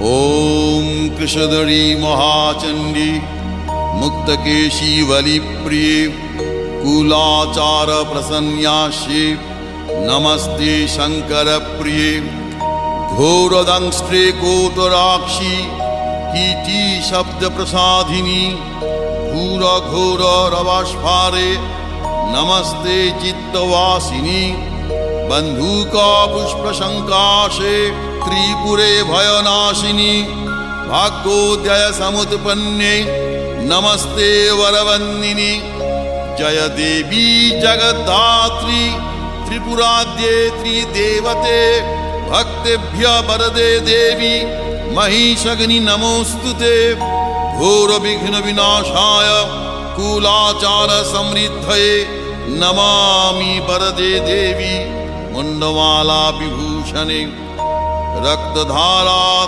ॐ कृशधरी महाचण्डी मुक्तकेशी वलिप्रिये कुलाचार प्रसन्यास्ये नमस्ते शङ्करप्रिये घोरदंष्ट्रे कोटराक्षी कीटी शब्दप्रसादिनी घोरघोररवस्फारे नमस्ते चित्तवासिनी बन्धुका पुष्पशङ्काशे त्रिपुरे भयनाशिनी भाग्योदय समुत्पन्ने नमस्ते वरवन्दिनी जय देवी जगद्धात्री त्रिपुराद्ये त्रिदेवते भक्तेभ्य वरदे देवी महिषग्नि नमोस्तुते घोर विघ्न विनाशाय कुलाचार समृद्धये नमामि वरदे देवी मुंडमाला विभूषणे रक्तधारा